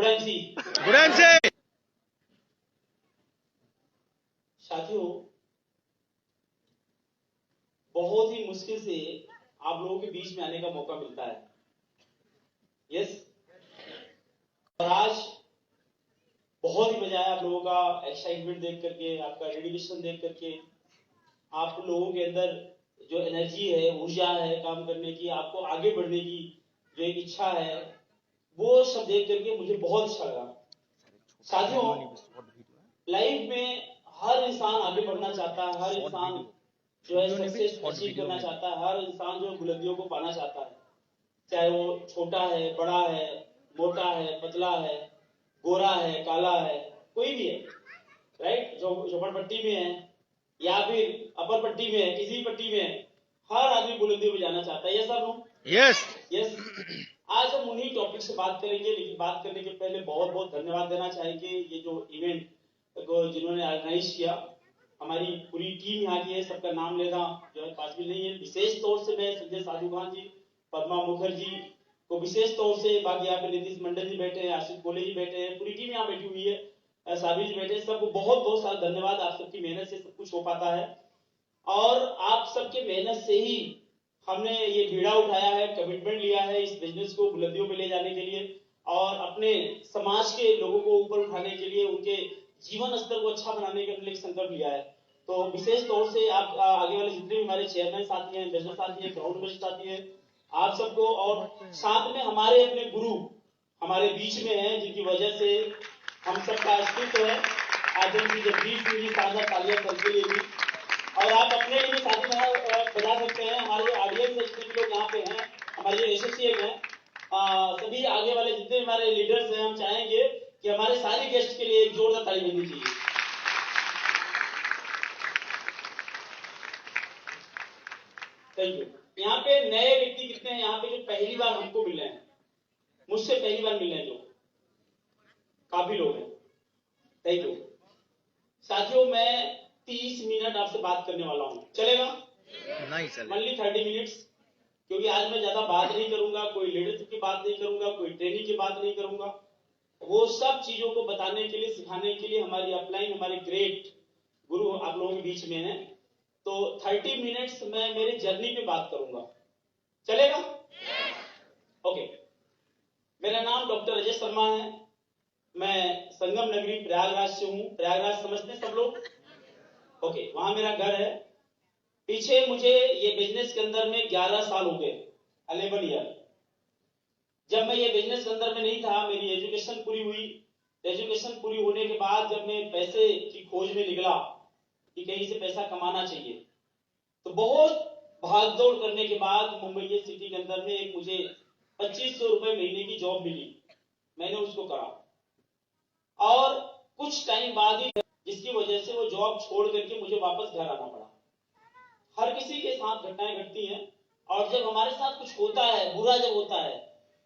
Good MC. साथियों, बहुत ही मुश्किल से आप लोगों के बीच में आने का मौका मिलता है। यस, और आज बहुत ही मजा आया आप लोगों का एक्साइटमेंट देख करके, आपका डेडिकेशन देख करके, आप लोगों के अंदर जो एनर्जी है, ऊर्जा है काम करने की, आपको आगे बढ़ने की जो एक इच्छा है, वो सब देख करके मुझे बहुत अच्छा लगा। साथियों, लाइफ में हर इंसान आगे बढ़ना चाहता है, हर इंसान जो है सक्सेस अचीव करना चाहता है, हर इंसान जो बुलंदियों को पाना चाहता है, चाहे वो छोटा है, बड़ा है, मोटा है, पतला है, गोरा है, काला है, कोई भी है, राइट? जो झोपड़पट्टी में है या फिर अपर पट्टी में है, किसी पट्टी में है, हर आदमी बुलंदियों पे जाना चाहता है। Yes sir, no? यस। आज हम उन्हीं टॉपिक से बात करेंगे, लेकिन बात करने के पहले बहुत बहुत धन्यवाद देना चाहेंगे ये जो इवेंट को जिन्होंने ऑर्गेनाइज किया। हमारी पूरी टीम यहाँ की है, सबका नाम लेना जो है पॉसिबल नहीं है। विशेष तौर से मैं संजय साधु खान जी, पद्मा मुखर्जी को विशेष तौर से, बाकी यहाँ पे नीतीश मंडल जी बैठे हैं, आशीष गोले जी बैठे हैं, पूरी टीम यहाँ बैठी हुई है, साबिर जी बैठे, सबको बहुत बहुत सारा धन्यवाद। आप सबकी मेहनत से सब कुछ हो पाता है, और आप सबके मेहनत से ही हमने ये बीड़ा उठाया है, कमिटमेंट लिया है इस बिजनेस को बुलंदियों पे ले जाने के लिए, और अपने समाज के लोगों को ऊपर उठाने के लिए, उनके जीवन स्तर को अच्छा बनाने के लिए संकल्प लिया है। तो विशेष तौर से आप आगे वाले जितने भी हमारे चेयरमैन साथी हैं, बिजनेस साथी हैं, ग्राउंड में साथी हैं, आप सबको, और साथ में हमारे अपने गुरु हमारे बीच में हैं, जिनकी वजह से हम सबका अस्तित्व है। आदरणीय जगदीश सिंह जी, साझा तालियां सबके लिए भी, और आप अपने लिए साथी बजा सकते हैं। हमारे जो ऑडियंस है, जितने भी लोग यहाँ पे हैं, हमारे जो एसोसिएट हैं, सभी आगे वाले जितने हमारे लीडर्स हैं, हम चाहेंगे कि हमारे सारे गेस्ट के लिए एक जोरदार ताली बजनी चाहिए। Thank you. यहाँ पे नए व्यक्ति कितने हैं यहाँ पे जो पहली बार हमको मिल रहे हैं, मुझसे पहली बार मिल रहे हैं, जो काफी लोग हैं। Thank you. साथियों, मैं 30 मिनट आपसे बात करने वाला हूँ, चलेगा? नहीं चलेगा। ओनली 30 मिनट्स, क्योंकि आज मैं ज्यादा बात नहीं करूंगा, कोई लीडरशिप की बात नहीं करूंगा, कोई ट्रेनिंग की बात नहीं करूंगा। वो सब चीजों को बताने के लिए, सिखाने के लिए हमारी अपलाइन, हमारे ग्रेट गुरु आप लोगों के बीच में है। तो 30 मिनट्स मैं मेरी जर्नी पे बात करूंगा, चलेगा? ओके। मेरा नाम डॉक्टर अजय शर्मा है, मैं संगम नगरी प्रयागराज से हूँ। प्रयागराज समझते हैं सब लोग? ओके, वहां मेरा घर है। पीछे मुझे ये बिजनेस के अंदर में 11 साल हो गए, 11 ईयर। जब मैं ये बिजनेस के अंदर में नहीं था, मेरी एजुकेशन पूरी हुई। एजुकेशन पूरी होने के बाद जब मैं पैसे की खोज में निकला कि कहीं से पैसा कमाना चाहिए, तो बहुत भागदौड़ करने के बाद मुंबई सिटी के अंदर में एक मुझे 2500 रुपए महीने की जॉब मिली। मैंने उसको करा, और कुछ टाइम बाद ही, जिसकी वजह से वो जॉब छोड़ करके मुझे वापस घर आना पड़ा। हर किसी के साथ घटनाएं घटती हैं, और जब हमारे साथ कुछ होता है, बुरा जब होता है,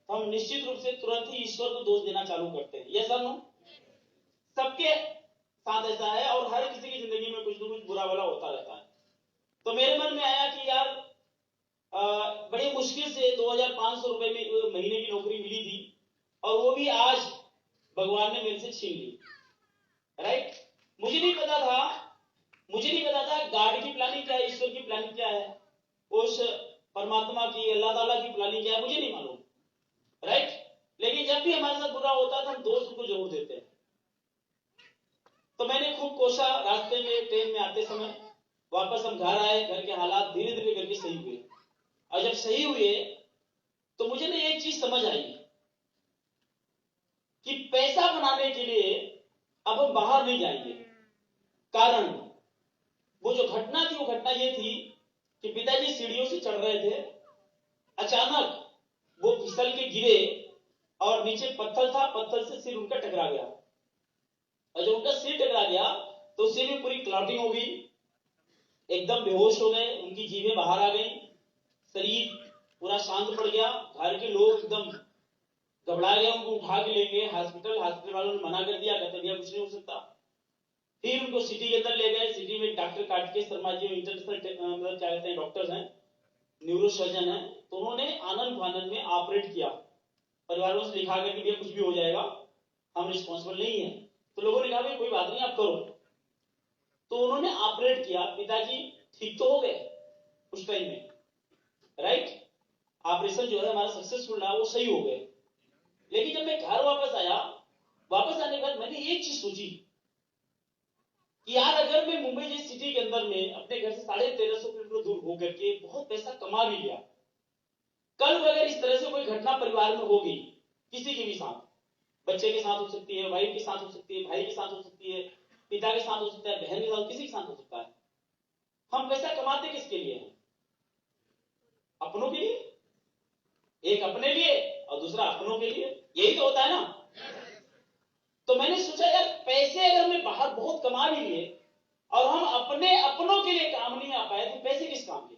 तो हम निश्चित रूप से तुरंत ही ईश्वर को दोष देना चालू करते हैं। यस और नो? सबके साथ ऐसा है, और हर किसी की जिंदगी में कुछ न कुछ बुरा वाला होता रहता है। तो मेरे मन में आया कि यार, बड़ी मुश्किल से 2500 रुपए महीने की नौकरी मिली थी, और वो भी आज भगवान ने मेरे से छीन ली, राइट? मुझे नहीं पता था गॉड की प्लानिंग क्या है, ईश्वर की प्लानिंग क्या है, उस परमात्मा की, अल्लाह ताला की प्लानिंग क्या है, मुझे नहीं मालूम, राइट? लेकिन जब भी हमारे साथ बुरा होता है तो हम दोस्त को जरूर देते हैं। तो मैंने खूब कोशा, रास्ते में, ट्रेन में आते समय, वापस हम घर आए, घर के हालात धीरे धीरे करके सही हुए, और जब सही हुए तो मुझे ना एक चीज समझ आई कि पैसा बनाने के लिए अब हम बाहर नहीं जाएंगे। कारण, वो जो घटना थी, वो घटना ये थी कि पिताजी सीढ़ियों से चढ़ रहे थे, अचानक वो फिसल के गिरे, और नीचे पत्थर था, पत्थर से सिर उनका टकरा गया, और जब उनका सिर टकरा गया तो सिर में पूरी क्लॉटिंग हो गई, एकदम बेहोश हो गए, उनकी जीभें बाहर आ गई, शरीर पूरा शांत पड़ गया। घर के लोग एकदम घबरा गए, उनको उठा के ले गए हॉस्पिटल वालों ने मना कर दिया, कहते भैया कुछ नहीं हो सकता। फिर उनको सिटी के अंदर ले गए। सिटी में डॉक्टर कार्तिकेय शर्मा जी इंटरनेशनल मतलब क्या कहते हैं, डॉक्टर्स हैं, न्यूरो सर्जन है, तो उन्होंने आनंद फानंद में ऑपरेट किया। परिवार से लिखा गया कि भैया कुछ भी हो जाएगा, हम रिस्पॉन्सिबल नहीं है। तो लोगों ने कहा भाई कोई बात नहीं, आप करो। तो उन्होंने ऑपरेट किया। पिताजी ठीक तो हो गए उस टाइम में, राइट? ऑपरेशन जो है हमारा सक्सेसफुल रहा, वो सही हो गए। लेकिन जब मैं घर वापस आया, वापस आने के बाद मैंने एक चीज सोची कि यार अगर मैं मुंबई जैसी सिटी के अंदर में अपने घर से 1350 किलोमीटर दूर होकर के बहुत पैसा कमा भी लिया, कल अगर इस तरह से कोई घटना परिवार में हो गई, किसी के भी साथ, बच्चे के साथ हो सकती है, वाइफ के साथ हो सकती है, भाई के साथ हो सकती है, पिता के साथ हो सकता है, बहन के साथ, किसी के साथ हो सकता है, हम पैसा कमाते किसके लिए हैं? अपनों के लिए। एक अपने लिए और दूसरा अपनों के लिए, यही तो होता है ना। तो मैंने सोचा यार पैसे अगर मैं बाहर बहुत कमा भी लिए और हम अपने अपनों के लिए काम नहीं आ पाए, तो पैसे किस काम के?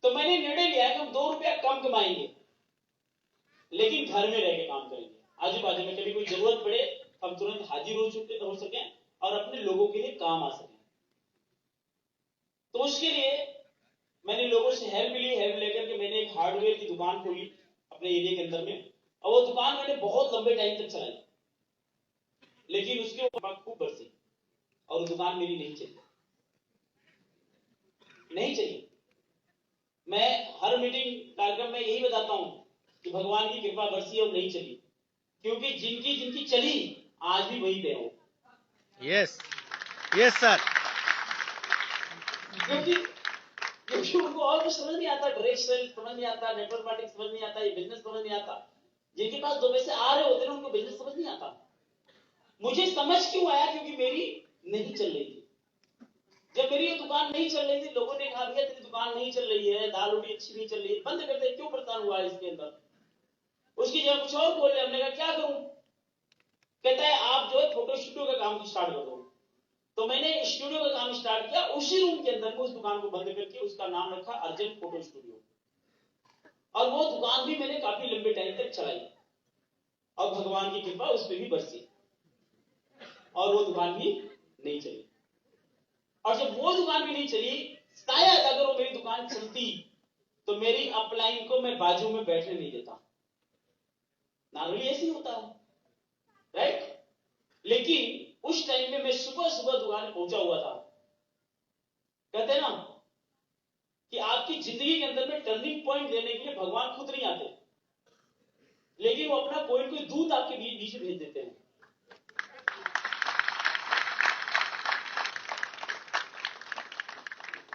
तो मैंने निर्णय लिया कि हम 2 रुपया कम कमाएंगे, लेकिन घर में रह के काम करेंगे। आजू बाजू में कभी कोई जरूरत पड़े, हम तुरंत हाजिर हो सके और अपने लोगों के लिए काम आ सके। तो उसके लिए मैंने लोगों से हेल्प ली। हेल्प लेकर के मैंने एक हार्डवेयर की दुकान खोली अपने एरिया के अंदर में, और वो दुकान मैंने बहुत लंबे टाइम तक चलाई, लेकिन उसके ऊपर खूब बरसी और दुकान मेरी नहीं चली। मैं हर मीटिंग कार्यक्रम में यही बताता हूं कि भगवान की कृपा बरसी और नहीं चली, क्योंकि जिनकी जिनकी चली आज भी वही पे हो। Yes yes sir. क्योंकि उनको और कुछ समझ नहीं आता, डायरेक्ट सेल समझ नहीं आता, नेटवर्क मार्केटिंग समझ नहीं आता, ये बिजनेस समझ नहीं आता। जिनके पास 2 पैसे आ रहे होते हैं उनको बिजनेस समझ नहीं आता। मुझे समझ क्यों आया? क्योंकि मेरी नहीं चल रही थी। जब मेरी ये दुकान नहीं चल रही थी, लोगों ने कहा भैया तेरी दुकान नहीं चल रही है, दाल रोटी अच्छी नहीं चल रही है, बंद कर दे, क्यों परेशान हुआ है इसके अंदर? उसकी जगह कुछ और बोल रहे। हमने कहा क्या करूं? कहता है आप जो है फोटो स्टूडियो का काम स्टार्ट कर दो। तो मैंने स्टूडियो का काम स्टार्ट किया। उसी रूम के अंदर में उस दुकान को बंद करके उसका नाम रखा अर्जेंट फोटो स्टूडियो, और वो दुकान भी मैंने काफी लंबे टाइम तक चलाई, और भगवान की कृपा उस पर भी बरसी, और वो दुकान भी नहीं चली। और जब वो दुकान भी नहीं चली, शायद अगर वो मेरी दुकान चलती तो मेरी अपलाइन को मैं बाजू में बैठने नहीं देता। नॉर्मली ऐसे ही होता है, राइट? लेकिन उस टाइम में मैं सुबह सुबह दुकान पहुंचा हुआ था। कहते हैं ना कि आपकी जिंदगी के अंदर में टर्निंग पॉइंट देने के लिए भगवान खुद नहीं आते, लेकिन वो अपना कोई कोई दूत आपके बीच में भेज देते हैं।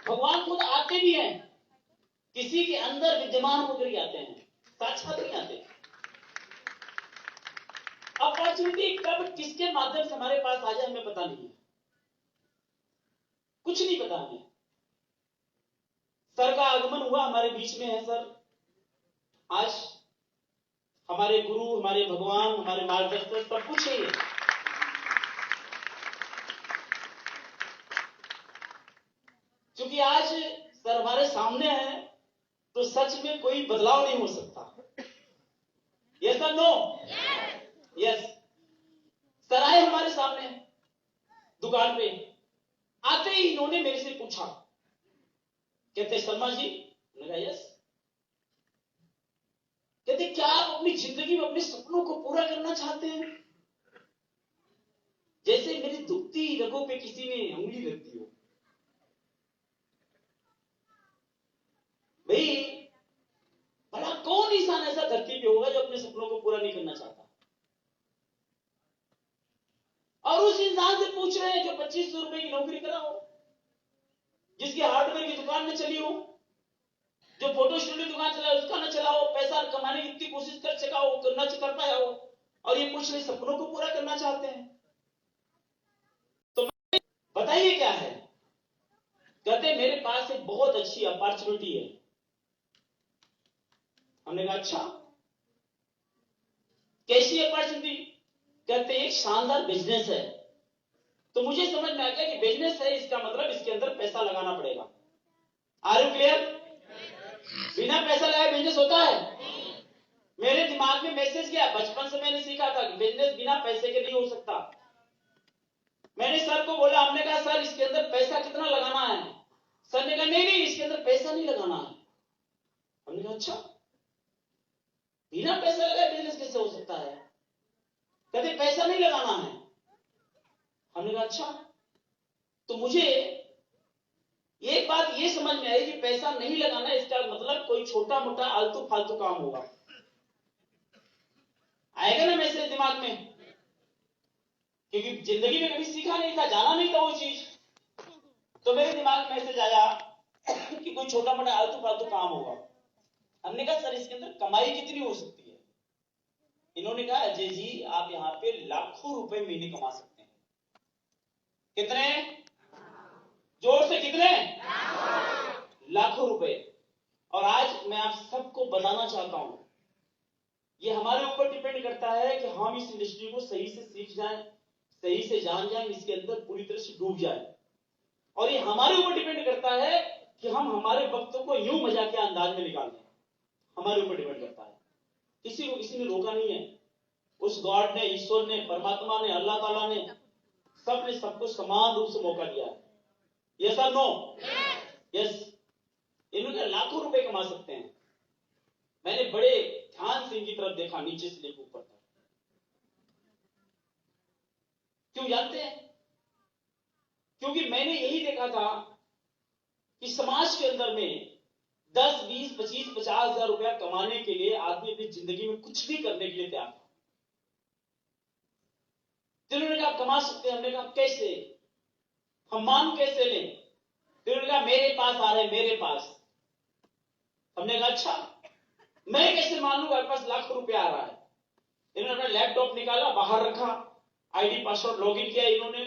भगवान खुद आते भी हैं, किसी के अंदर विद्यमान होकर ही आते हैं, साक्षात नहीं आते। अपॉर्चुनिटी कब किसके माध्यम से हमारे पास आ जाए हमें पता नहीं है, कुछ नहीं पता हमें। सर का आगमन हुआ हमारे बीच में है। सर आज हमारे गुरु, हमारे भगवान, हमारे मार्गदर्शक सब कुछ है। क्योंकि आज सर हमारे सामने है तो सच में कोई बदलाव नहीं हो सकता। Yes sir? No? Yes. Sir आए हमारे सामने दुकान पे। आते ही इन्होंने मेरे से पूछा, कहते शर्मा जी। मैंने कहा यस। कहते क्या आप अपनी जिंदगी में अपने सपनों को पूरा करना चाहते हैं? जैसे मेरी दुखती रगों पे किसी ने उंगली रख दी हो। भाई भला कौन इंसान ऐसा धरती पे होगा जो अपने सपनों को पूरा नहीं करना चाहता? और उस इंसान से पूछ रहे हैं जो 2500 रुपए की नौकरी करा हो, जिसकी हार्डवेयर की दुकान न चली हो, जो फोटो स्टूडियो दुकान चला उसका न चला हो, पैसा कमाने की इतनी कोशिश कर सका हो, तो न कर पाया हो, और ये पूछ रहे सपनों को पूरा करना चाहते हैं। तो बताइए क्या है? कहते मेरे पास एक बहुत अच्छी अपॉर्चुनिटी है। हमने कहा अच्छा कैसी अपॉर्चुनिटी? कहते एक शानदार बिजनेस है। तो मुझे समझ में आ गया कि बिजनेस है, इसका मतलब इसके अंदर पैसा लगाना पड़ेगा। Are you clear? बिना पैसा लगाए बिजनेस होता है? मेरे दिमाग में मैसेज गया, बचपन से मैंने सीखा था कि बिजनेस बिना पैसे के नहीं हो सकता। मैंने सर को बोला, हमने कहा सर इसके अंदर पैसा कितना लगाना है? सर ने कहा नहीं नहीं इसके अंदर पैसा नहीं लगाना है। हमने कहा अच्छा बिना पैसा लगाए बिजनेस कैसे हो सकता है? पैसा नहीं लगाना है। हमने कहा अच्छा। तो मुझे एक बात ये समझ में आई कि पैसा नहीं लगाना इसका मतलब कोई छोटा मोटा आलतू फालतू काम होगा। आएगा ना मैसेज दिमाग में, क्योंकि जिंदगी में कभी सीखा नहीं था, जाना नहीं था वो चीज। तो मेरे दिमाग में मैसेज आया कि कोई छोटा मोटा आलतू फालतू काम होगा। हमने कहा सर इसके अंदर कमाई कितनी हो सकती है? इन्होंने कहा अजय जी आप यहां पे लाखों रुपए महीने कमा सकते हैं। कितने? जोर से कितने? लाखों रुपए। और आज मैं आप सबको बताना चाहता हूं, ये हमारे ऊपर डिपेंड करता है कि हम इस इंडस्ट्री को सही से सीख जाएं, सही से जान जाएं, इसके अंदर पूरी तरह से डूब जाएं। और ये हमारे ऊपर डिपेंड करता है कि हम हमारे वक्तों को यूं मजाकिया अंदाज में निकाल दें। हमारे ऊपर डिपेंड करता है। किसी को किसी ने रोका नहीं है। उस गॉड ने, ईश्वर ने, परमात्मा ने, अल्लाह ताला ने, सबने सबको समान रूप से मौका दिया है। यस और नो? यस। इन्होंने लाखों रुपए कमा सकते हैं। मैंने बड़े ध्यान से इनकी तरफ देखा, नीचे से लेकर ऊपर तक। क्यों जानते हैं? क्योंकि मैंने यही देखा था कि समाज के अंदर में 10, 20, 25, 50 हजार रुपया कमाने के लिए आदमी अपनी जिंदगी में कुछ भी करने के लिए तैयार था। जिन्होंने कहा कमा सकते हैं, हमने कहा कैसे, हम मान कैसे लें? जिन्होंने कहा मेरे पास आ रहे, मेरे पास। हमने कहा अच्छा मैं कैसे मान लूं मेरे पास लाखों रुपया आ रहा है? इन्होंने अपना लैपटॉप निकाला, बाहर रखा, आईडी पासवर्ड लॉगिन किया, इन्होंने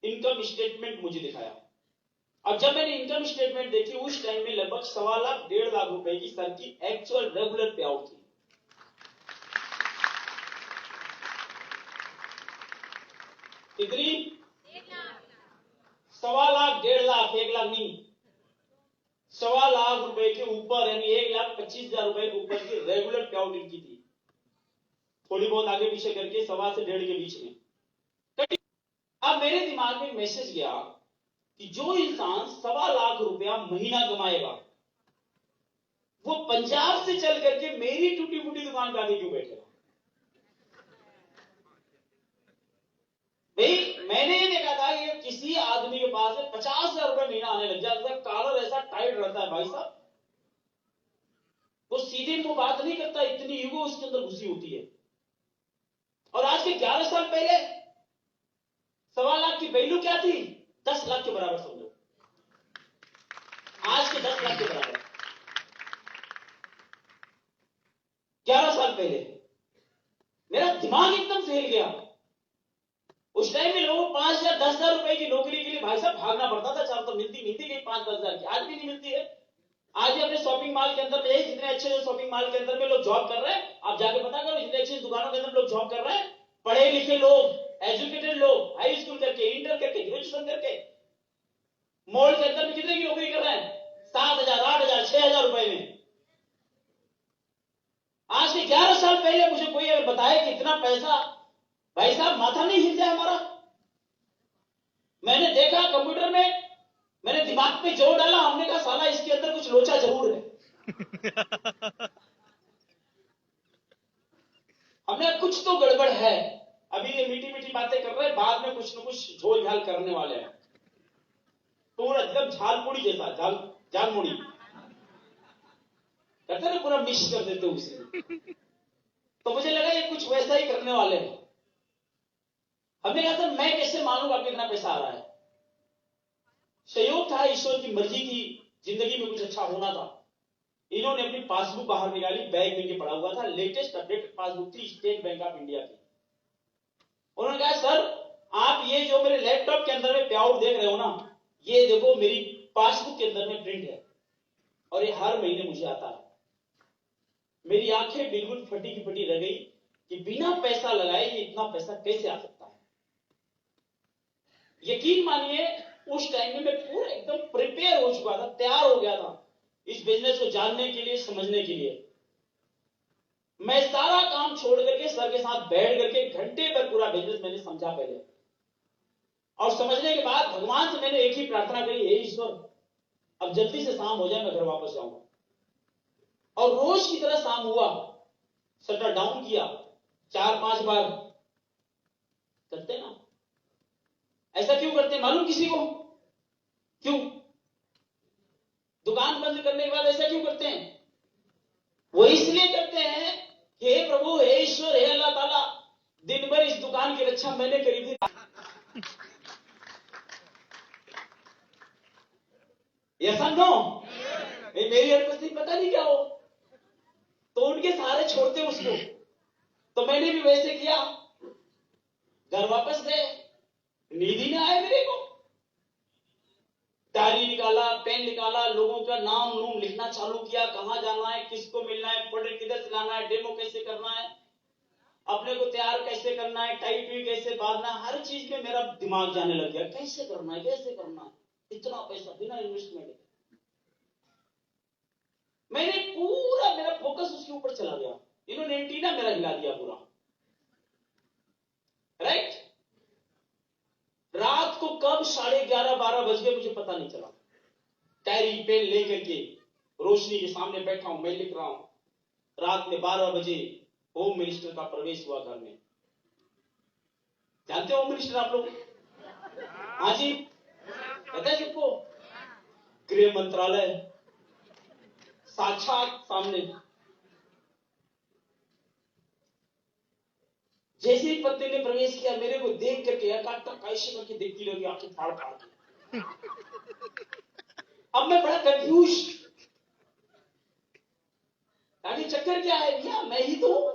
इनकम स्टेटमेंट मुझे दिखाया। अब जब मैंने इनकम स्टेटमेंट देखी उस टाइम में लगभग 1.25 लाख 1.5 लाख रुपए की सर की एक्चुअल रेगुलर पे आउट थी। कितनी? 1.25 लाख 1.5 लाख, 1 लाख नहीं, 1.25 लाख रुपए के ऊपर, यानी 1,25,000 रुपए के ऊपर की रेगुलर पे आउट इनकी थी। थोड़ी बहुत आगे पीछे करके 1.25 से 1.5 के बीच में। अब मेरे दिमाग में मैसेज गया कि जो इंसान 1.25 लाख रुपया महीना कमाएगा वो पंजाब से चल करके मेरी टूटी फूटी दुकान पे आके क्यों बैठेगा? भाई मैंने ये देखा था कि किसी आदमी के पास 50,000 रुपए महीना आने लग जाता है, कॉलर ऐसा टाइट रहता है भाई साहब, वो सीधे मुंह बात नहीं करता, इतनी ईगो उसके अंदर घुसी होती है। और आज के 11 साल पहले 1.25 लाख की वैल्यू क्या थी? 10 लाख के बराबर समझो। आज के 10 लाख के बराबर 11 साल पहले। मेरा दिमाग एकदम से हिल गया। उस टाइम में लोगों को 5,000 10,000 रुपए की नौकरी के लिए भाई साहब भागना पड़ता था, चारों तरफ मिलती गई 5-10 हजार की। आज भी नहीं मिलती है। आज भी अपने शॉपिंग मॉल के अंदर में, जितने अच्छे शॉपिंग मॉल के अंदर में लोग जॉब कर रहे हैं, आप जाके पता करो, जितने अच्छी दुकानों के अंदर लोग जॉब कर रहे हैं, पढ़े लिखे लोग, एजुकेटेड लोग, हाई स्कूल करके, इंटर करके, ग्रेजुएशन करके, मॉल के अंदर में कितने की नौकरी कर रहे हैं? 7,000, 8,000, 6,000 रुपए में। आज से 11 साल पहले मुझे कोई अगर बताए कि इतना पैसा, भाई साहब माथा नहीं हिल जाए हमारा। मैंने देखा कंप्यूटर में, मैंने दिमाग पे जोर डाला, हमने कहा साला इसके अंदर कुछ लोचा जरूर है। हमने कुछ तो गड़बड़ है। अभी ये मीठी मीठी बातें कर रहे हैं, बाद में कुछ न कुछ झोल झाल करने वाले हैं। पूरा एकदम झालमुड़ी जैसा, झालमुड़ी कहते ना, पूरा मिक्स कर देते उसे। तो मुझे लगा ये कुछ वैसा ही करने वाले हैं। हमने कहा था मैं कैसे मानूंगा आपको कितना पैसा आ रहा है? संयोग था, ईश्वर की मर्जी थी, जिंदगी में कुछ अच्छा होना था। इन्होंने अपनी पासबुक बाहर निकाली, बैग में पड़ा हुआ था, लेटेस्ट अपडेटेड पासबुक थी स्टेट बैंक ऑफ इंडिया की। उन्होंने कहा सर आप ये जो मेरे लैपटॉप के अंदर में पे आउट देख रहे हो ना, ये देखो मेरी पासबुक के अंदर में प्रिंट है और ये हर महीने मुझे आता है। मेरी आंखें बिल्कुल फटी की फटी रह गई कि बिना पैसा लगाए ये इतना पैसा कैसे आ सकता है। यकीन मानिए उस टाइम में मैं पूरा एकदम प्रिपेयर हो चुका था, तैयार हो गया था इस बिजनेस को जानने के लिए, समझने के लिए। मैं सारा काम छोड़ करके सर के साथ बैठ करके घंटे पर पूरा बिजनेस मैंने समझा पहले, और समझने के बाद भगवान से मैंने एक ही प्रार्थना करी, हे ईश्वर अब जल्दी से शाम हो जाए, मैं घर वापस जाऊंगा। और रोज की तरह शाम हुआ, शटर डाउन किया 4-5 बार, करते हैं ना? ऐसा क्यों करते हैं मालूम किसी को? क्यों? दुकान बंद करने के बाद ऐसा क्यों करते हैं? वो इसलिए करते हैं कि हे प्रभु, हे ईश्वर, हे अल्लाह ताला, दिन भर इस दुकान की रक्षा मैंने करी थी। ये समझो, मेरी हरकत पता नहीं क्या हो, तो उनके सहारे छोड़ते उसको। तो मैंने भी वैसे किया, घर वापस गए, नींद ही ना आए मेरे को। डायरी निकाला, पेन निकाला, लोगों का नाम नूम लिखना चालू किया, कहां जाना है, किसको मिलना है, प्रोडक्ट किधर से लाना है, डेमो कैसे करना है, अपने को तैयार कैसे करना है, टाई टुई कैसे बांधना है, हर चीज में मेरा दिमाग जाने लग गया। कैसे करना है, कैसे करना है, इतना पैसा बिना इन्वेस्टमेंट। मैंने पूरा मेरा फोकस उसके ऊपर चला गया। इन्होंने एंटीना मेरा हिला दिया पूरा। राइट? रात को कब 11:30-12 बज गए मुझे पता नहीं चला। डायरी पेन लेकर के रोशनी के सामने बैठा हूं, मैं लिख रहा हूं। रात में 12 बजे होम मिनिस्टर का प्रवेश हुआ घर में। जानते हो होम मिनिस्टर आप लोग? हाँ जी, पता है सबको? गृह मंत्रालय साक्षात सामने। जैसे ही पत्नी ने प्रवेश किया, मेरे को देख करके कैसे करके देखती रही, आंखें फाड़ फाड़ के। अब मैं बड़ा कंफ्यूज, आगे चक्कर क्या है भैया, मैं ही तो हूं।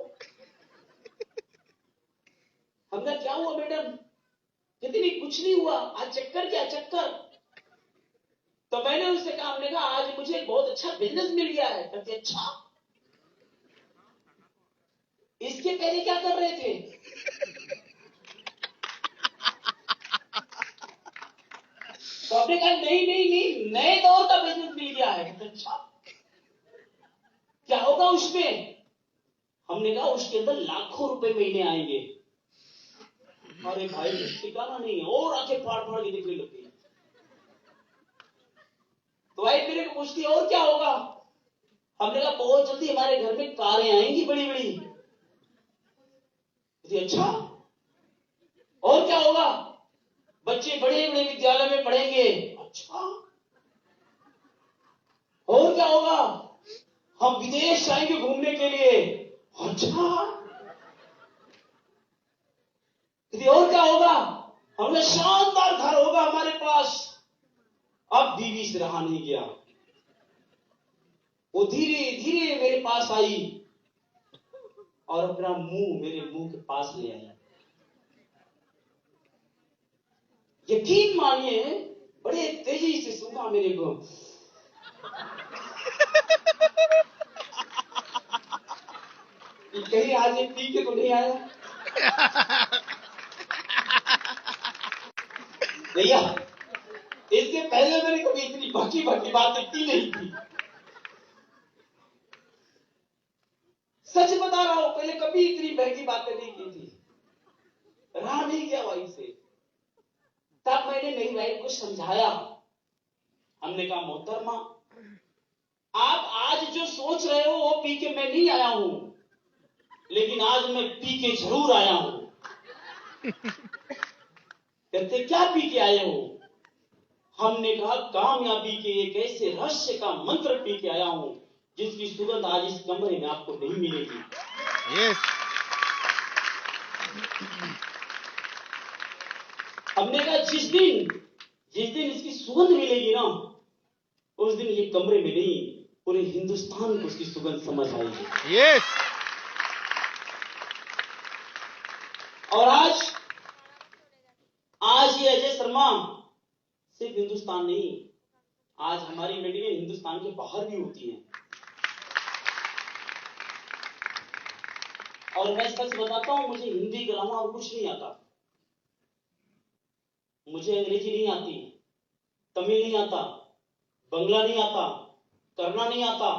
हमने क्या हुआ मैडम? कहती नहीं कुछ नहीं हुआ, आज चक्कर क्या चक्कर? तो मैंने उससे कहा, हमने कहा आज मुझे एक बहुत अच्छा बिजनेस मिल गया है। कहती अच्छा, इसके पहले क्या कर रहे थे? तो आपने कहा नहीं नहीं नहीं, नए दौर का बिजनेस मिल गया है। कहते अच्छा, क्या होगा उसमें? हमने कहा उसके अंदर लाखों रुपए महीने आएंगे। अरे भाई ठिकाना नहीं है, और आंखें फाड़ फाड़ के दिखने लग गई। तो भाई मेरे को पूछती और क्या होगा? हमने कहा बहुत जल्दी हमारे घर में कारें आएंगी बड़ी बड़ी। अच्छा, और क्या होगा? बच्चे बड़े बड़े विद्यालय में पढ़ेंगे। अच्छा, और क्या होगा? हम विदेश जाएंगे घूमने के लिए। अच्छा, और क्या होगा? हमें शानदार घर होगा हमारे पास। अब बीवी से रहा नहीं गया, वो धीरे धीरे मेरे पास आई और अपना मुंह मेरे मुंह के पास ले आई। यकीन मानिए, बड़े तेजी से सूंघा मेरे को। कहीं आज ये पी के तो नहीं आया भैया? इसके पहले मैंने कभी इतनी बाकी बाकी बातें की नहीं थी। सच बता रहा हूं, पहले कभी इतनी बहकी बातें नहीं की थी। रहा नहीं गया वाइफ से। तब मैंने मेरी वाइफ को समझाया। हमने कहा मोहतरमा, आप आज जो सोच रहे हो वो पी के मैं नहीं आया हूं, लेकिन आज मैं पी के जरूर आया हूं। कहते क्या पी के आए हो? हमने कहा कामयाबी के एक ऐसे रहस्य का मंत्र पी के आया हूं जिसकी सुगंध आज इस कमरे में आपको नहीं मिलेगी। Yes. हमने कहा जिस दिन इसकी सुगंध मिलेगी ना, उस दिन ये कमरे में नहीं, पूरे हिंदुस्तान को उसकी सुगंध समझ आएगी। Yes. और आज ये अजय शर्मा सिर्फ हिंदुस्तान नहीं, आज हमारी मीटिंगें हिंदुस्तान के बाहर भी होती हैं। और मैं सच बताता हूं, मुझे हिंदी के अलावा और कुछ नहीं आता। मुझे अंग्रेजी नहीं आती, तमिल नहीं आता, बंगला नहीं आता, करना नहीं आता,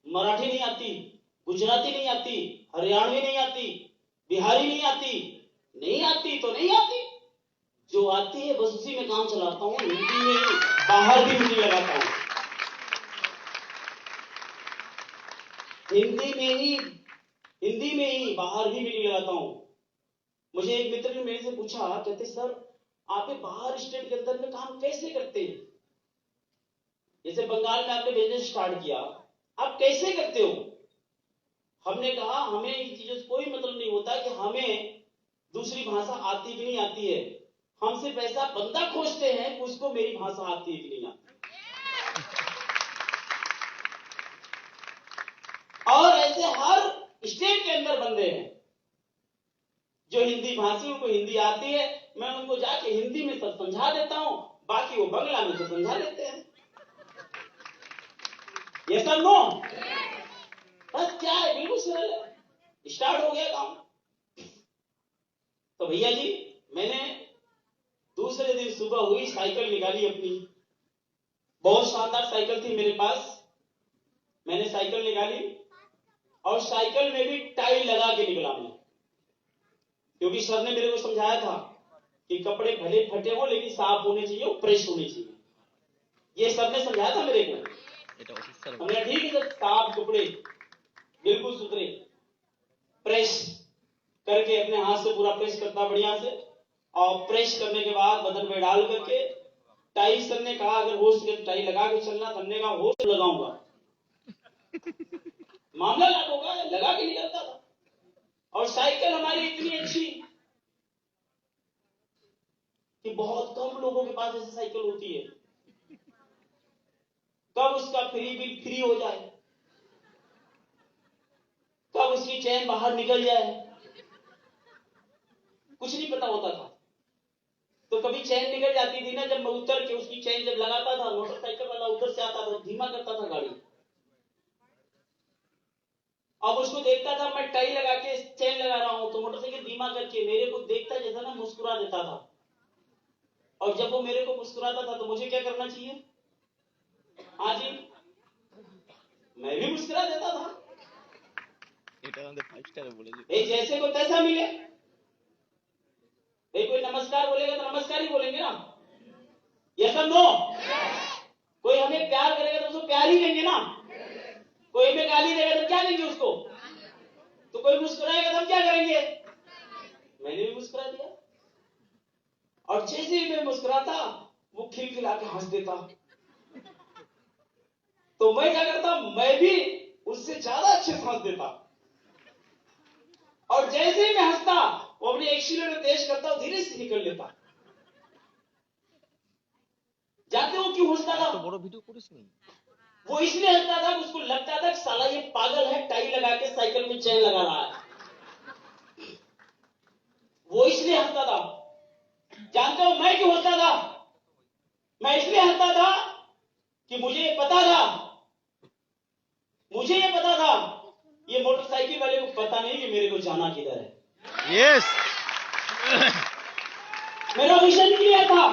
मराठी नहीं आती, गुजराती नहीं आती, हरियाणवी नहीं आती, बिहारी नहीं आती। नहीं आती तो नहीं आती, जो आती है बस उसी में काम चलाता हूं। हिंदी में ही बाहर भी मीटिंग लगाता हूं, हिंदी में ही बाहर भी मीटिंग लगाता हूं। मुझे एक मित्र ने मेरे से पूछा, कहते सर आप बाहर स्टेट के अंदर में काम कैसे करते हैं? जैसे बंगाल में आपने बिजनेस स्टार्ट किया, आप कैसे करते हो? हमने कहा हमें इन चीजों से कोई मतलब नहीं होता कि हमें दूसरी भाषा आती कि नहीं आती है। हम सिर्फ ऐसा बंदा खोजते हैं कि उसको मेरी भाषा आती है कि नहीं आती। और ऐसे हर स्टेट के अंदर बंदे हैं जो हिंदी भाषी, उनको हिंदी आती है, मैं उनको जाके हिंदी में सब समझा देता हूं, बाकी वो बंगला में तो समझा लेते हैं। ये सब नो, बस क्या है, बिल्कुल सरल है, स्टार्ट हो गया काम। तो भैया जी, मैंने दूसरे दिन सुबह हुई, साइकिल निकाली अपनी, बहुत शानदार साइकिल थी मेरे पास। मैंने साइकिल निकाली और साइकिल में भी टाई लगा के निकला मैं, क्योंकि सर ने मेरे को समझाया था कि कपड़े भले फटे हो लेकिन साफ होने चाहिए और फ्रेश होने चाहिए। ये सर ने समझाया था मेरे को। हमने ठीक है सर, साफ कपड़े बिल्कुल सुथरे प्रेस करके अपने हाथ से पूरा प्रेस करता बढ़िया से, और प्रेस करने के बाद बदन में डाल करके टाई, सर ने कहा अगर हो सके टाई लगा के चलना, हमने कहा हो लगाऊंगा। मामला लाभ होगा, लगा के निकलता था। और साइकिल हमारी इतनी अच्छी कि बहुत कम लोगों के पास ऐसी साइकिल होती है। कब उसका फ्री बिल फ्री हो जाए, कब उसकी चैन बाहर निकल जाए, कुछ नहीं पता होता था। तो कभी चैन निकल जाती थी ना, जब मैं उतर के उसकी चैन जब लगाता था, मोटरसाइकिल वाला उधर से आता था, धीमा करता था गाड़ी। अब उसको देखता था मैं टाई लगा के चैन लगा रहा हूं, तो मोटरसाइकिल धीमा करके मेरे को देखता जैसा ना मुस्कुरा देता था। और जब वो मेरे को मुस्कुराता था तो मुझे क्या करना चाहिए? हाँ जी, मैं भी मुस्कुरा देता था। जैसे को तैसा मिले। कोई नमस्कार बोलेगा तो नमस्कार ही बोलेंगे ना, यस और नो। कोई हमें प्यार करेगा तो उसको प्यार ही देंगे ना। कोई हमें गाली देगा तो क्या देंगे उसको? तो कोई मुस्कुराएगा तो हम क्या करेंगे? मैंने भी मुस्कुरा दिया, और जैसे ही मैं मुस्कुराता वो खिलखिला के हंस देता। तो मैं क्या करता, मैं भी उससे ज्यादा अच्छे से हंस देता। और जैसे ही मैं हंसता वो अपने एक्सीलेटर तेज करता और धीरे से निकल लेता। जानते हो क्यों हंसता था? तो बड़ा वीडियो करिस नहीं। वो इसलिए हंसता था कि उसको लगता था कि साला ये पागल है, टाई लगा के साइकिल में चैन लगा रहा है। वो इसलिए हंसता था। जानते हो मैं क्यों हंसता था? मैं इसलिए हंसता था कि मुझे ये पता था ये मोटरसाइकिल वाले को पता नहीं कि मेरे को जाना किधर है। यस। मेरा विजन क्लियर था,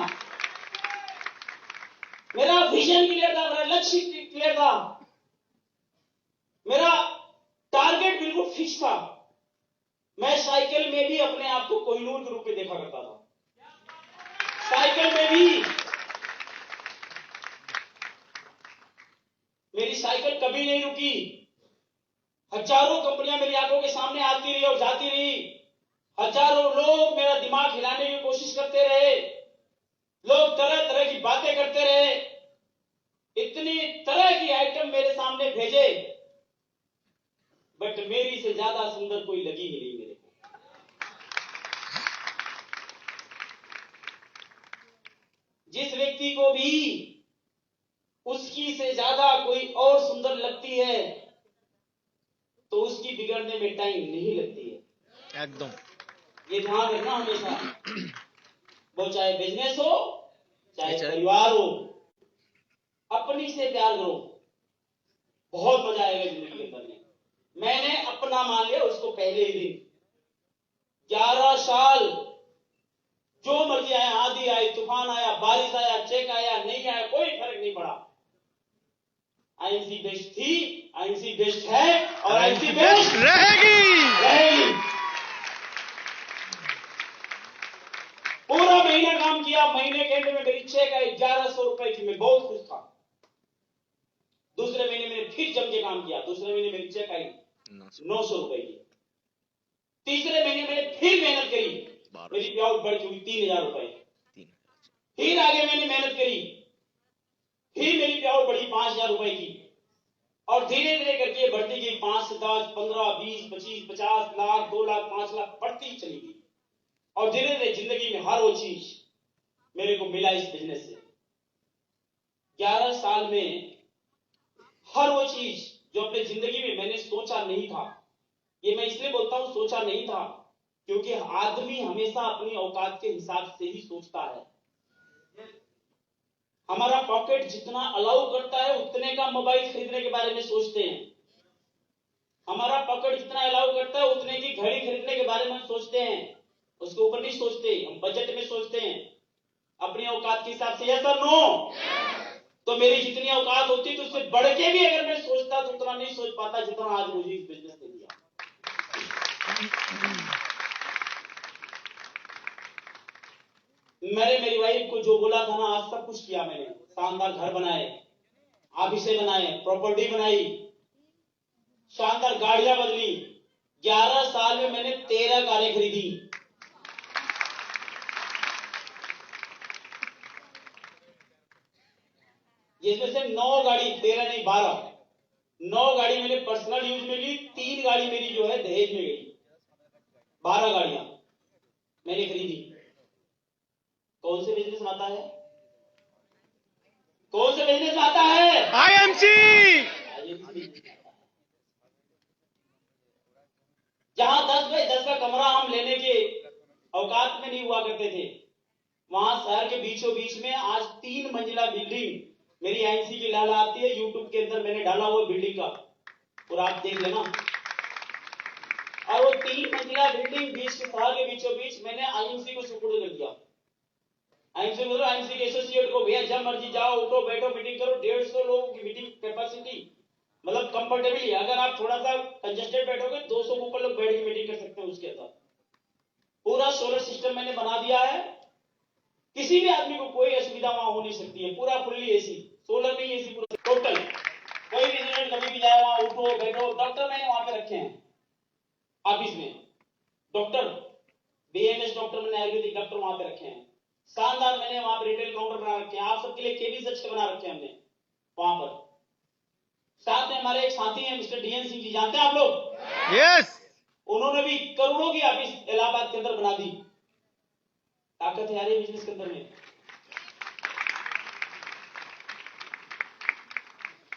मेरा लक्ष्य क्लियर था, मेरा टारगेट बिल्कुल फिक्स था। मैं साइकिल में भी अपने आप को कोहिनूर के रूप में देखा करता था। साइकिल में भी मेरी साइकिल कभी नहीं रुकी। हजारों कंपनियां मेरी आंखों के सामने आती रही और जाती रही। हजारों लोग मेरा दिमाग हिलाने की कोशिश करते रहे। लोग तरह तरह की बातें करते रहे। इतनी तरह की आइटम मेरे सामने भेजे, बट मेरी से ज्यादा सुंदर कोई लगी ही नहीं मेरे को। जिस व्यक्ति को भी उसकी से ज्यादा कोई और सुंदर लगती है तो उसकी बिगड़ने में टाइम नहीं लगती है। एकदम। ये ध्यान रखना हमेशा। वो चाहे बिजनेस हो चाहे परिवार हो, अपनी से प्यार करो, बहुत मजा आएगा जिंदगी के अंदर में। मैंने अपना मान लिया उसको पहले ही दिन। 11 साल जो मर्जी आया, आंधी आई, तूफान आया, बारिश आया, चेक आया, नहीं आया, कोई फर्क नहीं पड़ा। आईएमसी बेस्ट थी, आईएमसी बेस्ट है और आईएमसी बेस्ट रहेगी। पूरा महीना काम किया, महीने के एंड में मेरी चेक आई 1100 रुपए की, मैं बहुत खुश था। दूसरे महीने मैंने फिर जम के काम किया, दूसरे महीने मेरी चेक आई 900 रुपए की। तीसरे महीने मैंने फिर मेहनत करी, मेरी पे आउट बढ़ चुकी 3000 रुपए। फिर आगे मैंने मेहनत करी, फिर मेरी पे आउट बढ़ी 5000 रुपए की, और धीरे धीरे करके बढ़ती गई 5 से 10, 15, 20, 25, 50 लाख, 2 लाख, 5 लाख बढ़ती चली गई। और धीरे धीरे जिंदगी में हर वो चीज मेरे को मिला इस बिजनेस से। 11 साल में हर वो चीज जो अपने जिंदगी में मैंने सोचा नहीं था, ये मैं इसलिए बोलता हूं सोचा नहीं था क्योंकि आदमी हमेशा अपनी औकात के हिसाब से ही सोचता है। हमारा पॉकेट जितना अलाउ करता है उतने का मोबाइल खरीदने के बारे में सोचते हैं। हमारा पॉकेट जितना अलाउ करता है उतने की घड़ी खरीदने के बारे में हम सोचते हैं, उसके ऊपर नहीं सोचते, हम बजट में सोचते हैं अपनी औकात के हिसाब से। यस और नो? तो मेरी जितनी औकात होती तो उससे बढ़ के भी अगर मैं सोचता तो उतना नहीं सोच पाता जितना आज मुझे इस बिजनेस ने दिया। मेरी वाइफ को जो बोला था ना, आज सब कुछ किया मैंने। शानदार घर बनाए, ऑफिसें बनाए, प्रॉपर्टी बनाई, शानदार गाड़ियां बदली। 11 साल में मैंने 13 कारें खरीदी। जिसमें से 9 गाड़ी, 13 नहीं 12, 9 गाड़ी मैंने पर्सनल यूज में ली, 3 गाड़ी मेरी जो है दहेज में गई। 12 गाड़ियां मैंने खरीदी। कौन से बिजनेस में आता है? कौन से बिजनेस में आता है? आईएमसी। जहां 10 बाई 10 का कमरा हम लेने के औकात में नहीं हुआ करते थे, वहां शहर के बीचों बीच में आज 3 मंजिला बिल्डिंग मेरी आईएमसी की लाला आती है, यूट्यूब के अंदर मैंने डाला हुआ बिल्डिंग का, और आप देख लेना। और वो 3 मंजिला बिल्डिंग बीच शहर के बीचों बीच मैंने आईएमसी को सुपुर्द कर दिया। आईएमसी के एसोसिएट को, भैया जब मर्जी जाओ, उठो बैठो मीटिंग करो। 150 लोगों की मीटिंग कैपेसिटी, मतलब कंफर्टेबली, अगर आप थोड़ा सा कंजेस्टेड बैठोगे 200 के ऊपर लोग बैठ के मीटिंग कर सकते हैं उसके अंदर। पूरा सोलर सिस्टम मैंने बना दिया है, किसी भी आदमी को कोई असुविधा वहां हो नहीं सकती है। पूरा फुल्ली एसी, सोलर नहीं एसी, पूरा टोटल। कोई भी स्टूडेंट कभी भी जाए वहां उठो बैठो। डॉक्टर मैंने वहां पे रखे हैं ऑफिस में, डॉक्टर बीएमएस डॉक्टर मैंने आयुर्वेदिक डॉक्टर वहां पे रखे हैं। शानदार मैंने वहां पे रिटेल काउंटर बना रखे हैं, आप सबके लिए केबिन अच्छे बना रखे हैं हमने वहां पर। साथ में हमारे एक साथी हैं मिस्टर डीएन सिंह जी, जानते हैं आप लोग? यस। उन्होंने भी करोड़ों की ऑफिस इलाहाबाद के अंदर बना दी। ताकत है यार बिजनेस के अंदर में।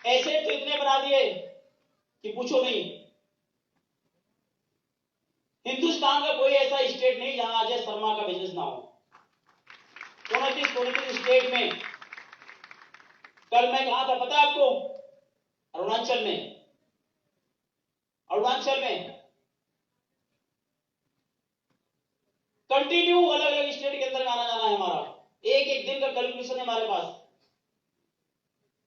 ऐसे तो इतने बना दिए कि पूछो नहीं। हिंदुस्तान का कोई ऐसा स्टेट नहीं जहां अजय शर्मा का बिजनेस ना हो। 29 स्टेट में। कल मैं कहा था पता है आपको? अरुणाचल में। अरुणाचल में कंटिन्यू अलग अलग स्टेट के अंदर आना जाना है हमारा। एक एक दिन का कैलकुलेशन है हमारे पास।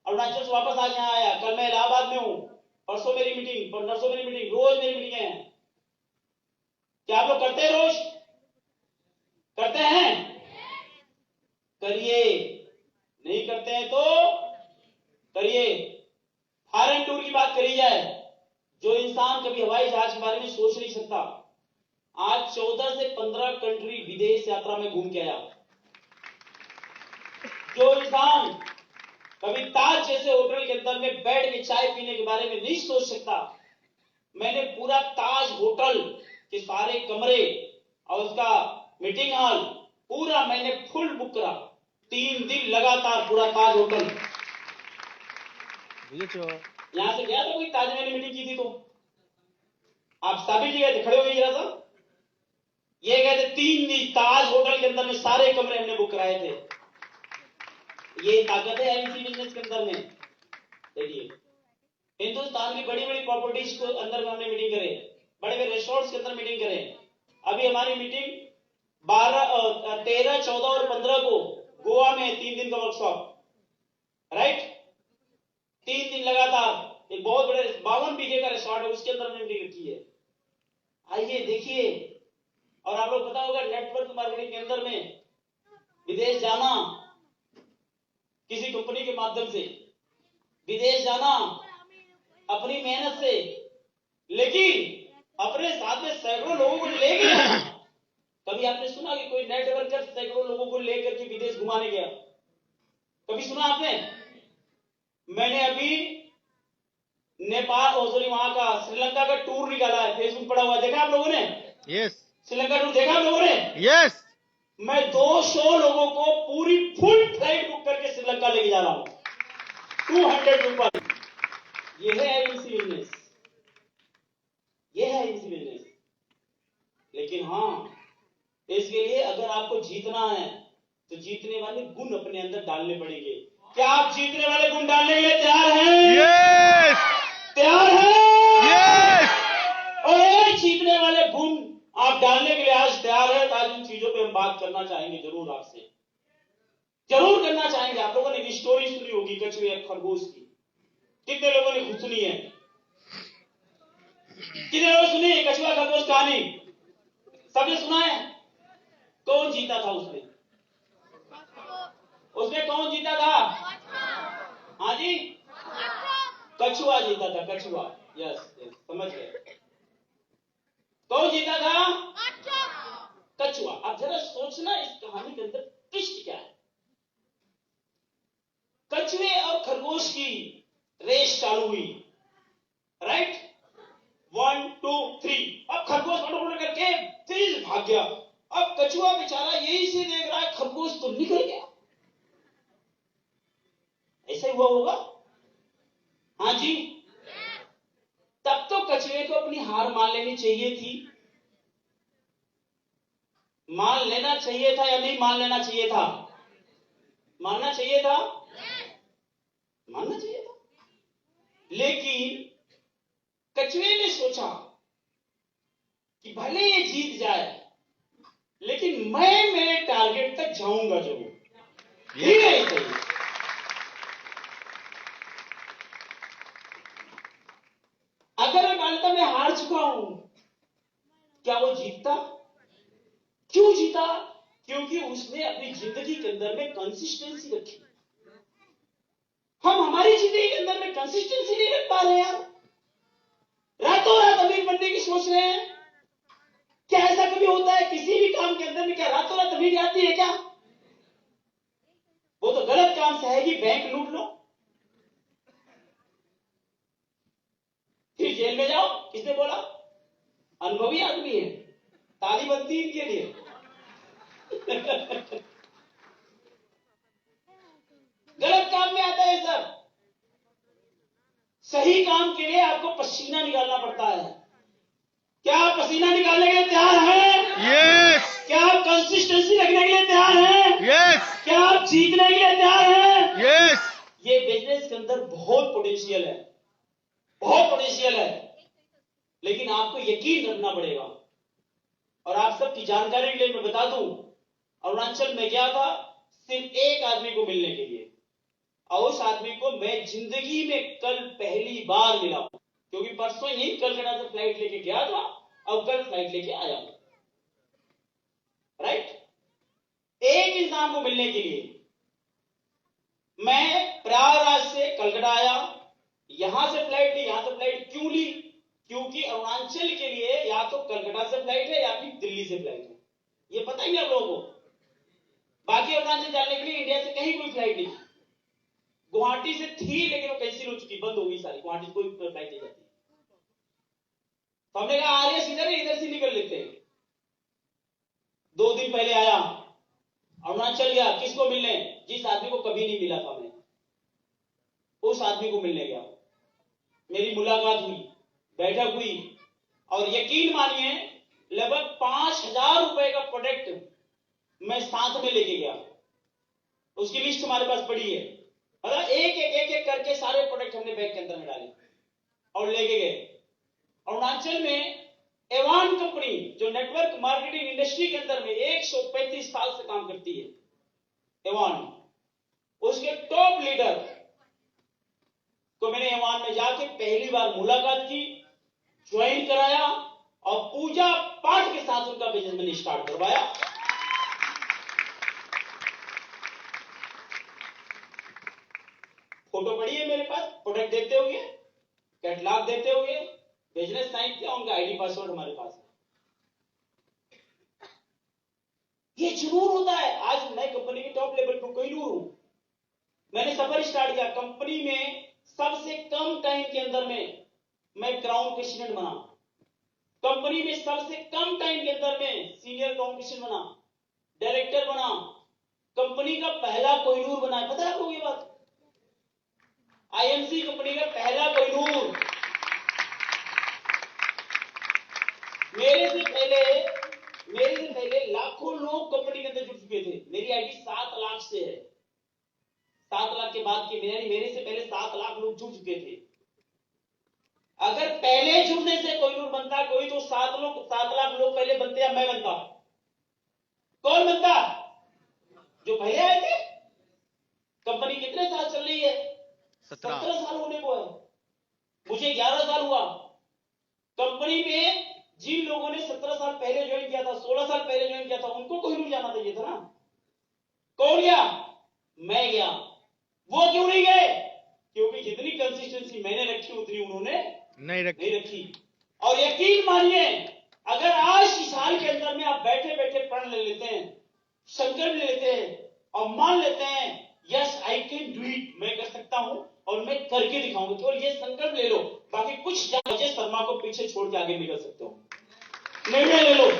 अरुणाचल से वापस आज यहां आया, कल मैं इलाहाबाद में हूं, परसों मेरी मीटिंग, नरसों मेरी मीटिंग, रोज मेरी मीटिंग है। क्या आप लोग करते हैं? रोज करते हैं? करिए। नहीं करते हैं तो करिए। फॉरेन टूर की बात करी जाए, जो इंसान कभी हवाई जहाज के बारे में सोच नहीं सकता, आज 14 से 15 कंट्री विदेश यात्रा में घूम के आया। जो इंसान कभी ताज जैसे होटल के अंदर में बैठ के चाय पीने के बारे में नहीं सोच सकता, मैंने पूरा ताज होटल के सारे कमरे और उसका मीटिंग हॉल पूरा मैंने फुल बुक करा। 3 दिन लगातार पूरा ताज होटल। यहां से गया था कोई ताज में मीटिंग की थी तो? आप साबित जी गए थे, खड़े हो गए जरा सा। ये गए थे 3 दिन ताज होटल के अंदर में, सारे कमरे हमने बुक कराए थे। ये ताकत है इसी बिजनेस के अंदर में। देखिए हिंदुस्तान की बड़ी बड़ी प्रॉपर्टीज के अंदर में हमने मीटिंग करे, बड़े बड़े रिसोर्ट्स के अंदर मीटिंग करे। अभी हमारी मीटिंग 13, 14 और 15 को गोवा में 3 दिन का वर्कशॉप, राइट? 3 दिन लगातार एक बहुत बड़े 52 बीघे का रिसोर्ट है, उसके अंदर हमने मीटिंग रखी है। आइए देखिए। और आप लोग पता होगा नेटवर्क मार्केटिंग के अंदर में विदेश जाना, किसी कंपनी के माध्यम से विदेश जाना अपनी मेहनत से, लेकिन अपने साथ में सैकड़ों लोगों को लेके जाना। कभी आपने सुना कि कोई नेटवर्कर सैकड़ों लोगों को लेकर के विदेश घुमाने गया? कभी सुना आपने? मैंने अभी नेपाल वहां का श्रीलंका का टूर निकाला है, फेसबुक पड़ा हुआ, देखा आप लोगों ने? यस श्रीलंका टूर देखा आप लोगों ने? यस मैं 200 लोगों को पूरी फुल फ्लाइट बुक करके श्रीलंका लेके जा रहा हूं, 200 पीपल। यह है एजेंसी बिजनेस, यह है एजेंसी बिजनेस। लेकिन हाँ, इसके लिए अगर आपको जीतना है तो जीतने वाले गुण अपने अंदर डालने पड़ेंगे। क्या आप जीतने वाले गुण डालने के लिए तैयार हैं? यस तैयार हैं? यस और एक जीतने वाले गुण आप डालने के लिए आज तैयार है, आज इन चीजों पे हम बात करना चाहेंगे, जरूर आपसे जरूर करना चाहेंगे। आप लोगों ने एक स्टोरी सुनी होगी कछुए और खरगोश की। कितने लोगों ने खुद सुनी है? कितने लोगों सुनी है कछुआ खरगोश कहानी? सबने सुना है? कौन जीता था उसमें? उसमें कौन जीता था? हाँ जी, कछुआ जीता था, कछुआ। यस, समझ गए। कौन जीता था? कछुआ। अब जरा सोचना इस कहानी के अंदर ट्विस्ट क्या है। कछुए और खरगोश की रेस चालू हुई, राइट? 1 2 3। अब खरगोश फटाफट करके तेज भाग गया। अब कछुआ बेचारा यही से देख रहा है, खरगोश तो निकल गया। ऐसा ही हुआ होगा? हाँ जी। तब तो कछुए को अपनी हार मान लेनी चाहिए थी। मान लेना चाहिए था या नहीं मान लेना चाहिए था? मानना चाहिए था, मानना चाहिए था। लेकिन कछुए ने सोचा कि भले ये जीत जाए, लेकिन मैं मेरे टारगेट तक जाऊंगा जरूर। ये नहीं सही। अगर मैं मानता मैं हार चुका हूं, क्या वो जीतता? क्यों जीता? क्योंकि उसने अपनी जिंदगी के अंदर में कंसिस्टेंसी रखी। हम हमारी जिंदगी के अंदर में कंसिस्टेंसी नहीं रख पा रहे यार। रातों रात अमीर बनने की सोच रहे हैं। क्या ऐसा कभी होता है किसी भी काम के अंदर में? क्या रातों रात अमीरी आती है क्या? वो तो गलत काम से है कि बैंक लूट लो, फिर जेल में जाओ। किसने बोला? अनुभवी आदमी है, ताली बनती है इनके लिए। गलत काम में आता है सब। सही काम के लिए आपको पसीना निकालना पड़ता है। क्या आप पसीना निकालने के लिए तैयार हैं? यस क्या आप कंसिस्टेंसी रखने के लिए तैयार हैं? यस क्या आप जीतने के लिए तैयार हैं? यस ये बिजनेस के अंदर बहुत पोटेंशियल है, बहुत पोटेंशियल है। लेकिन आपको यकीन रखना पड़ेगा। और आप सबकी जानकारी के लिए मैं बता दूं, अरुणाचल में गया था सिर्फ एक आदमी को मिलने के लिए, और उस आदमी को मैं जिंदगी में कल पहली बार मिला हूं, क्योंकि परसों ही कलकत्ता से फ्लाइट लेके गया था और कल फ्लाइट लेके आया हूं, राइट? एक इंसान को मिलने के लिए मैं प्रयागराज से कलकत्ता आया। यहां से फ्लाइट ली। यहां से फ्लाइट क्यों ली? क्योंकि अरुणाचल के लिए या तो कलकत्ता से फ्लाइट है या फिर दिल्ली से फ्लाइट है। ये पता ही नहीं आप लोगों को। बाकी अरुणाचल जाने के लिए इंडिया से कहीं कोई फ्लाइट नहीं। गुवाहाटी से थी लेकिन वो कैंसिल हो चुकी, बंद हो गई सारी। गुवाहाटी से कोई फ्लाइट नहीं जाती। तो हमने कहा आर्यस इधर है, इधर से निकल लेते हैं। 2 दिन पहले आया, अरुणाचल गया। किसको मिलने? जिस आदमी को कभी नहीं मिला था मैं, उस आदमी को मिलने गया। मेरी मुलाकात हुई, बैठक हुई, और यकीन मानिए लगभग 5,000 रुपए का प्रोडक्ट मैं साथ में लेके गया। उसकी लिस्ट हमारे पास पड़ी है। मतलब एक करके सारे प्रोडक्ट हमने बैग के अंदर में डाले और लेके गए। अरुणाचल में एवान कंपनी, जो नेटवर्क मार्केटिंग इंडस्ट्री के अंदर में 135 साल से काम करती है, एवान, उसके टॉप लीडर को मैंने एवान में जाके पहली बार मुलाकात की, ज्वाइन कराया और पूजा पाठ के साथ उनका बिजनेस मैंने स्टार्ट करवाया। फोटो पड़ी है मेरे पास, प्रोडक्ट देते हुए, कैटलॉग देते हुए, बिजनेस साइट क्या, उनका आईडी पासवर्ड हमारे पास है। ये जुनून होता है। आज मैं कंपनी के टॉप लेवल पर कोहिनूर हूं। मैंने सफर स्टार्ट किया कंपनी में, सबसे कम टाइम के अंदर में मैं क्राउन प्रेसिडेंट बना। कंपनी में सबसे कम टाइम के अंदर में सीनियर क्राउन प्रेसिडेंट बना, डायरेक्टर बना, कंपनी का पहला कोहिनूर बना। पता है आपको ये बात? आईएमसी कंपनी का पहला कोहिनूर। मेरे से पहले लाखों लोग कंपनी के अंदर जुड़ चुके थे। मेरी आईडी 7 लाख से है। 7 लाख के बाद के मेरे से पहले 7 लाख लोग जुड़ चुके थे। अगर पहले जुड़ने से कोहिनूर बनता कोई, तो 7 लाख लोग पहले बनते या मैं बनता? कौन बनता? जो पहले आए थे। कंपनी कितने साल चल रही है? 17 साल होने को है। मुझे 11 साल हुआ। कंपनी में जिन लोगों ने 17 साल पहले ज्वाइन किया था, 16 साल पहले ज्वाइन किया था, उनको कोहिनूर जाना चाहिए था ना। कौन गया? मैं गया। वो क्यों नहीं गए? क्योंकि जितनी कंसिस्टेंसी मैंने रखी उतनी उन्होंने नहीं रखी। और यकीन मानिए, अगर आज इस साल के अंदर में आप बैठे बैठे प्रण ले लेते हैं, संकल्प ले लेते हैं और मान लेते हैं yes I can do it, मैं कर सकता हूं और मैं करके दिखाऊंगा, केवल ये संकल्प ले लो। बाकी कुछ अजय शर्मा को पीछे छोड़ के आगे निकल सकते हो। निर्णय ले लो।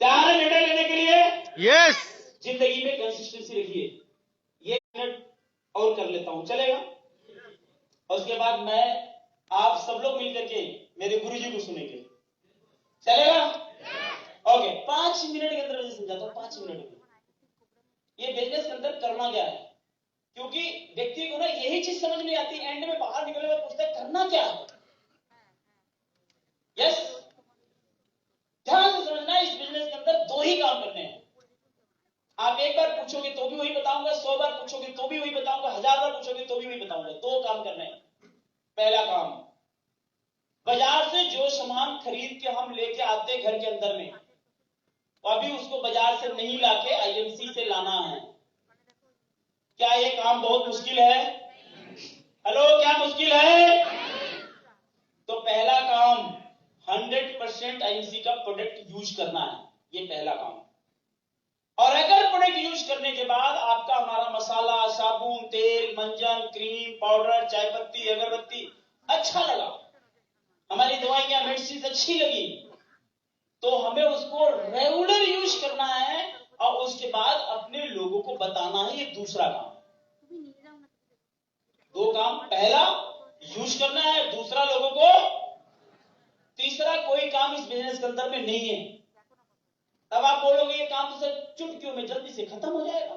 तैयार है निर्णय लेने के लिए? यस। जिंदगी में कंसिस्टेंसी रखिए। ये मिनट और कर लेता हूं, चलेगा? और उसके बाद मैं आप सब लोग मिलकर के मेरे गुरुजी को सुनेंगे, चलेगा? ओके, 5 मिनट के अंदर मैं समझाता हूं। 5 मिनट में ये बिजनेस के अंदर करना क्या है, क्योंकि व्यक्ति को ना यही चीज समझ नहीं आती। एंड में बाहर निकलने में पूछता है करना क्या है। यस, ध्यान से समझना, इस बिजनेस के अंदर 2 ही काम करने हैं। आप एक बार पूछोगे तो भी वही बताऊंगा, 100 बार पूछोगे तो भी वही बताऊंगा, 1000 बार पूछोगे तो भी वही बताऊंगा। 2 काम करने हैं। पहला काम, बाजार से जो सामान खरीद के हम लेके आते घर के अंदर में, अभी उसको बाजार से नहीं लाके आईएमसी से लाना है। क्या ये काम बहुत मुश्किल है? हेलो, क्या मुश्किल है? तो पहला काम 100% आईएमसी का प्रोडक्ट यूज करना है, ये पहला काम। और अगर प्रोडक्ट यूज करने के बाद आपका हमारा मसाला, साबुन, तेल, मंजन, क्रीम, पाउडर, चाय पत्ती, अगरबत्ती अच्छा लगा, हमारी दवाइयां, मेडिसिन अच्छी लगी, तो हमें उसको रेगुलर यूज करना है और उसके बाद अपने लोगों को बताना है। ये दूसरा काम। 2 काम, पहला यूज करना है, दूसरा लोगों को, तीसरा कोई काम इस बिजनेस के अंदर में नहीं है। तब आप बोलोगे ये काम तो सर चुटकियों में जल्दी से खत्म हो जाएगा।